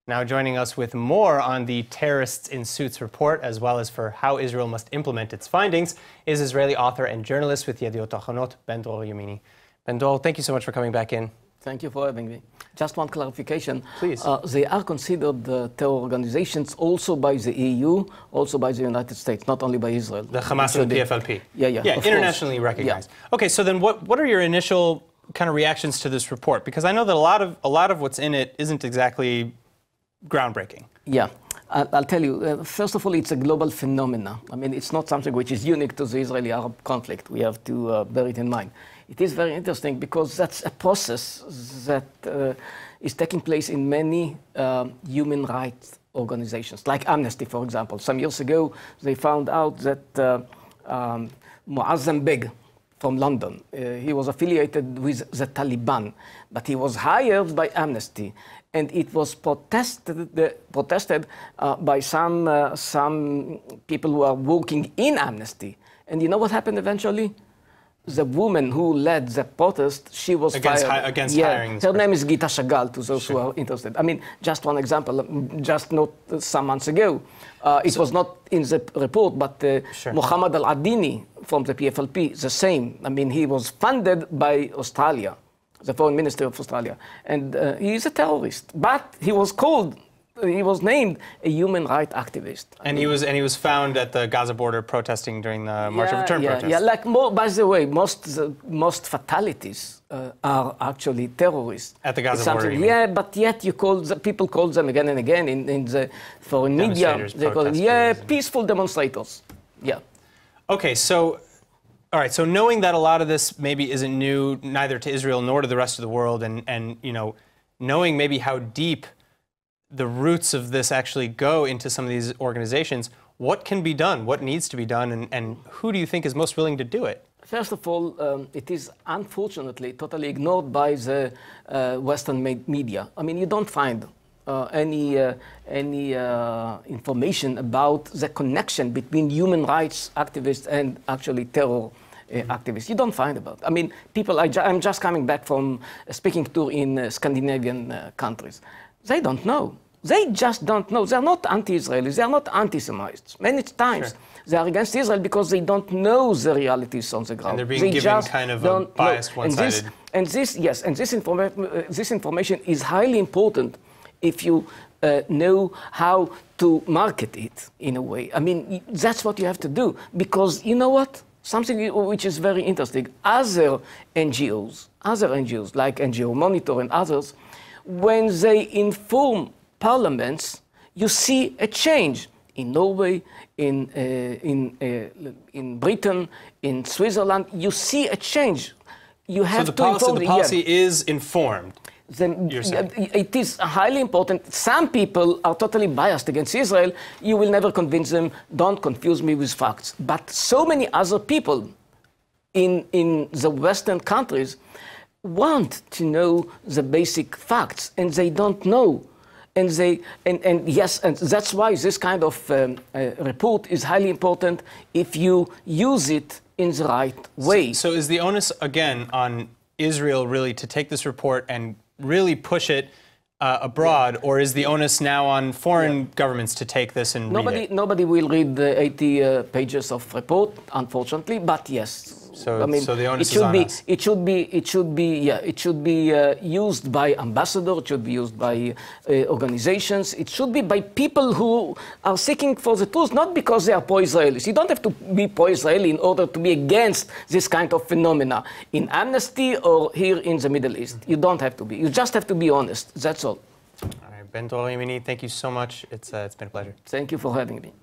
Now joining us with more on the Terrorists in Suits report, as well as for how Israel must implement its findings, is Israeli author and journalist with Yediot Ahronot, Ben-Dror Yemini. Ben-Dror, thank you so much for coming back in. Thank you for having me. Just one clarification. Please. They are considered terror organizations also by the EU, also by the United States, not only by Israel. The Hamas and the PFLP. Yeah, internationally recognized. Yeah. Okay, so then what are your initial kind of reactions to this report? Because I know that a lot of what's in it isn't exactly groundbreaking. Yeah. I'll tell you, first of all, it's a global phenomenon. I mean, it's not something which is unique to the Israeli-Arab conflict. We have to bear it in mind. It is very interesting because that's a process that is taking place in many human rights organizations, like Amnesty, for example. Some years ago, they found out that Muazzam Beg from London, he was affiliated with the Taliban, but he was hired by Amnesty. And it was protested by some people who are working in Amnesty. And you know what happened eventually? The woman who led the protest, she was fired. Against hiring this person. Her name is Gita Shagal, to those who are interested. I mean, just one example, just not some months ago. It was not in the report, but Mohammed Al-Adini from the PFLP, the same. I mean, he was funded by Australia, the Foreign Minister of Australia. And he is a terrorist. But he was named a human rights activist. And he was found at the Gaza border protesting during the March of Return protests. Yeah, like by the way, most fatalities are actually terrorists. At the Gaza border. Yeah, but yet people call them again and again in the foreign media. They call them peaceful demonstrators. Yeah. Okay, so all right, so knowing that a lot of this maybe isn't new neither to Israel nor to the rest of the world, and you know, knowing maybe how deep the roots of this actually go into some of these organizations, what can be done? What needs to be done? And who do you think is most willing to do it? First of all, it is unfortunately totally ignored by the Western media. I mean, you don't find any information about the connection between human rights activists and actually terror activists. You don't find about. I mean, people. I'm just coming back from a speaking tour in Scandinavian countries. They don't know. They just don't know. They're not anti-Israelis. They're not anti-Semites. Many times they are against Israel because they don't know the realities on the ground. And they're being given kind of a biased, one-sided. And this information is highly important if you know how to market it in a way. I mean, that's what you have to do. Because you know what? Something which is very interesting. Other NGOs like NGO Monitor and others, when they inform parliaments, you see a change in Norway, in Britain, in Switzerland. You see a change. You have so the policy is informed. It is highly important. Some people are totally biased against Israel. You will never convince them. Don't confuse me with facts. But so many other people in the Western countries want to know the basic facts, and they don't know. And that's why this kind of report is highly important if you use it in the right way. So is the onus, again, on Israel really to take this report and really push it abroad, or is the onus now on foreign governments to take this and read it? Nobody will read the 80 pages of report, unfortunately, but yes. So, I mean, so the onus is on us. It should be used by ambassadors. It should be used by organizations. It should be by people who are seeking for the truth, not because they are pro-Israelis. You don't have to be pro-Israeli in order to be against this kind of phenomena in Amnesty or here in the Middle East. You don't have to be. You just have to be honest. That's all. All right, Ben-Dror Yemini, thank you so much. It's been a pleasure. Thank you for having me.